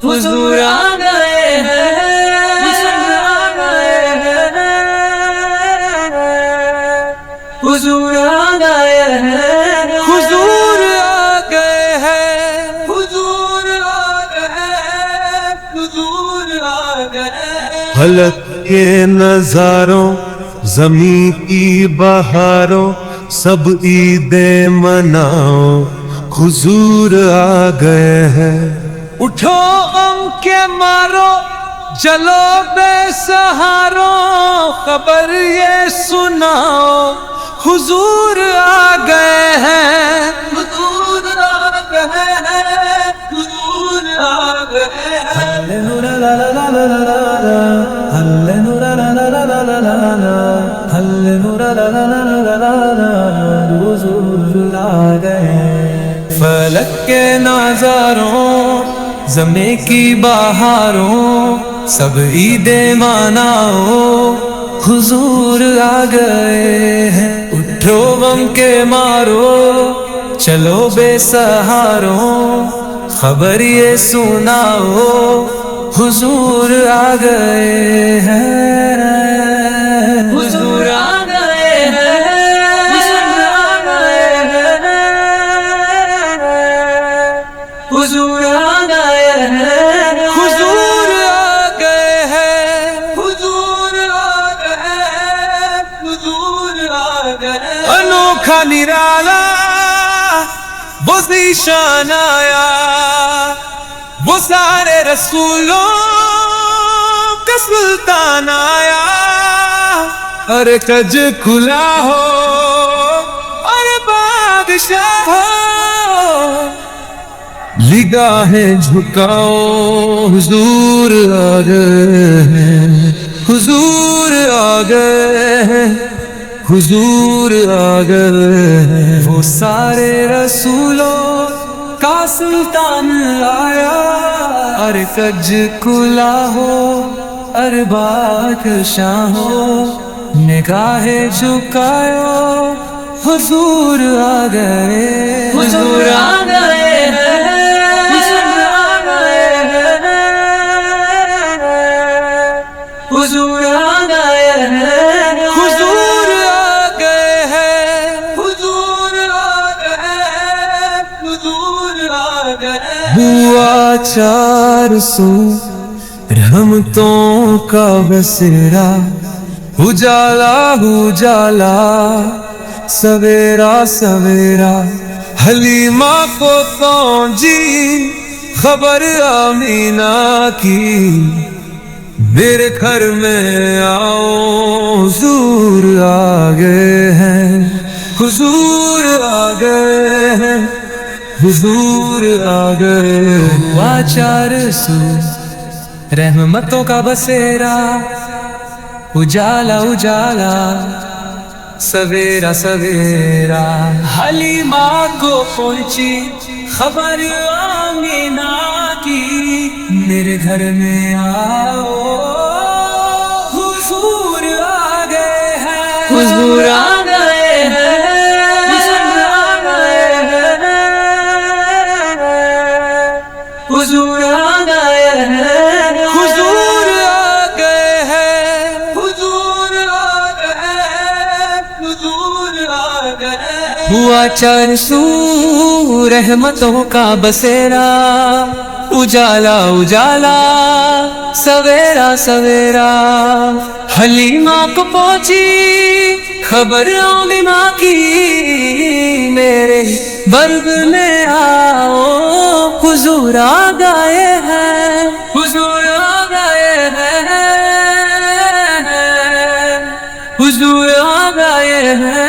حضور آ گئے ہیں، حضور آ گئے ہیں، حضور آ گئے ہیں، حضور آ گئے، حضور آ گئے۔ فلک کے نظاروں، زمین کی بہاروں، سب عیدیں مناؤ، حضور آ گئے ہیں۔ اٹھو غم کے مارو، جلو بے سہاروں، خبر یہ سناؤ، حضور آ گئے ہیں۔ حضور آ گئے ہیں، حضور آ گئے ہیں۔ حضور آ گئے۔ فلک کے نظاروں، زمین کی بہاروں، سب عیدیں مناؤ، حضور آ گئے ہیں۔ اٹھو غم کے مارو، چلو بے سہاروں، خبر یہ سناؤ، حضور آ گئے ہیں۔ حضور آ گئے ہیں، حضور آ گئے ہیں، حضور آ گئے ہیں۔ حضور آ گئے، حضور آ گئے۔ انوکھا نرالا وہ ذیشان آیا، وہ سارے رسولوں کا سلطان آیا۔ ارے کج کھلا ہو اور بادشاہ ہو، نگاہیں جھکاؤ، حضور آ گئے ہیں، حضور آ گئے ہیں، حضور آ گئے ہیں۔ وہ سارے رسولوں کا سلطان آیا، ارے کج کھلا ہو اور بادشاہ ہو، نگاہیں جھکاؤ، حضور آ گئے، حضور آ گئے ہیں، حضور آ گئے ہیں، حضور آ گئے ہیں، حضور آ گئے ہیں۔ حضور آ گئے، حضور آ گئے۔ ہوا چار سو رحمتوں کا بسیرا، اجالا اجالا، سویرا سویرا، حلیمہ کو پہنچی خبر آمینہ کی، میرے گھر میں آؤ، حضور آ گئے ہیں، حضور آ گئے ہیں، حضور آ گئے۔ ہوا چار سو رحمتوں کا بسیرا، اجالا اجالا، سویرا سویرا، حلیمہ کو پہنچی خبر آمینہ کی، میرے گھر میں آؤ، حضور آ گئے ہیں، حضور آ گئے ہیں، حضور آ گئے ہیں، حضور آ گئے ہیں۔ حضور آ گئے، حضور آ گئے۔ ہوا چار سو رحمتوں کا بسیرا، اجالا اجالا، سویرا سویرا، حلیمہ کو پہنچی خبر آمینہ کی، میرے برگ میں آؤ، حضور آ گئے ہیں، حضور آ گئے ہیں، حضور آ گئے ہیں۔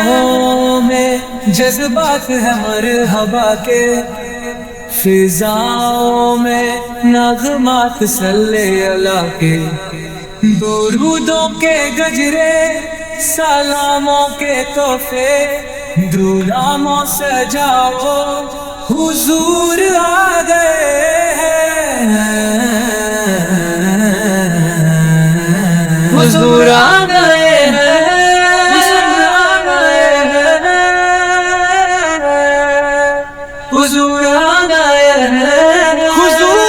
ہواؤں میں جذبات ہے مرحبا کے، فضاؤں میں نغمات صلی اللہ کے، درودوں کے گجرے، سلاموں کے تحفے، دلاموں سجاؤ، حضور آ گئے ہیں، حضور آ گئے ہیں، حضور آ گئے ہیں، حضور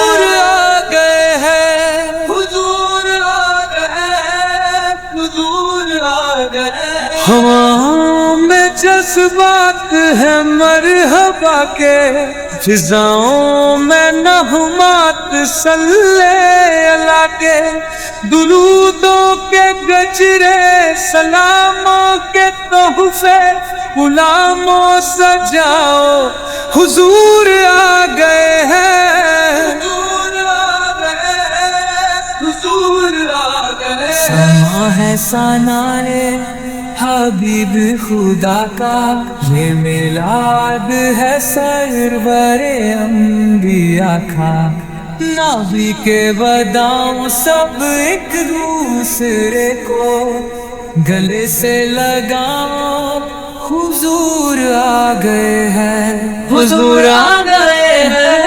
جذبات ہے مرحبا کے، فضاؤں میں نغمات صلی اللہ کے، درودوں کے گجرے سلاموں کے تحفے غلاموں سجاؤ، حضور آ گئے ہیں، سما ہے ثنائے حبیب خدا کا، یہ میلاد ہے سرور انبیاء کا، نبی کے وداؤں سب ایک دوسرے کو گلے سے لگاؤ، حضور آ گئے ہیں، حضور آ گئے ہیں،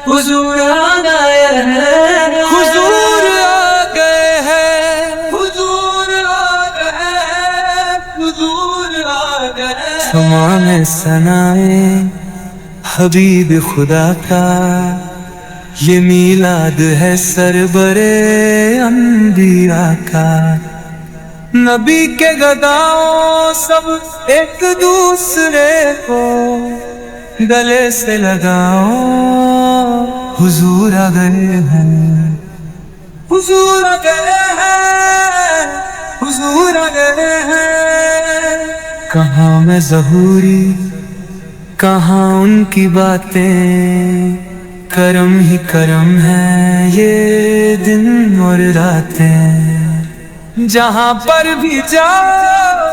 حضور آ گئے ہیں، حضور آ گئے ہیں، حضور آ گئے ہیں، حضور آ گئے ہیں، تمام ثنائے حبیب خدا کا، یہ میلاد ہے سرور انبیاء کا، نبی کے گداؤں سب ایک دوسرے کو گلے سے لگاؤ، حضور آ گئے ہیں، حضور آ گئے ہیں، حضور آ گئے ہیں، کہاں میں ظہوری کہاں ان کی باتیں، کرم ہی کرم ہے یہ دن اور راتیں، جہاں پر بھی جاؤ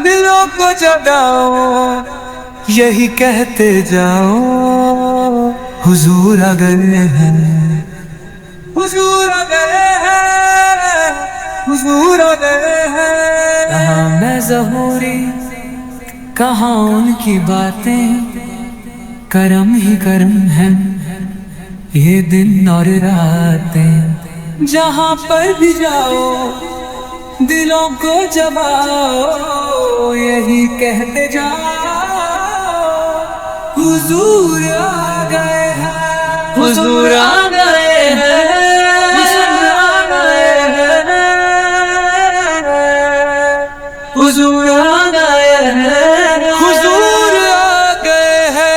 دلوں کو جگاؤ، یہی کہتے جاؤ، حضور آ گئے ہیں، حضور آ گئے ہیں، حضور آ گئے ہیں، کہاں میں ظہوری کہاں ان کی باتیں، کرم ہی کرم ہے یہ دن اور راتیں، جہاں پر بھی جاؤ دلوں کو جگاؤ، یہی کہتے جاؤ، حضور آ گئے ہیں، حضور آ گئے ہیں، حضور آ گئے ہیں، حضور آ گئے ہیں، حضور آ گئے ہیں،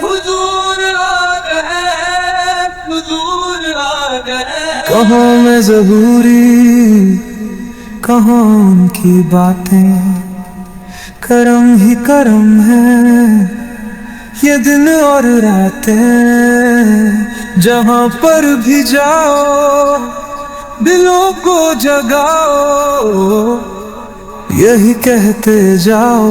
حضور آ گئے ہیں، حضور آ گئے ہیں، کہاں میں ظہوری کہاں ان کی باتیں، کرم ہی کرم ہے یہ دن اور راتیں، جہاں پر بھی جاؤ دلوں کو جگاؤ، یہی کہتے جاؤ،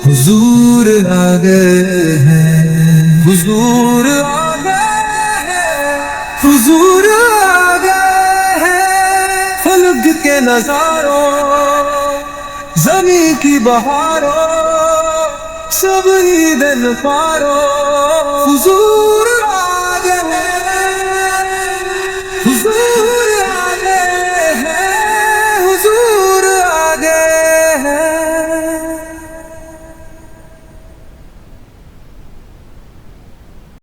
حضور آ گئے ہیں، حضور آ گئے ہیں، حضور آ گئے ہیں، فلک کے نظاروں زمین کی بہاروں سب عید پارو، حضور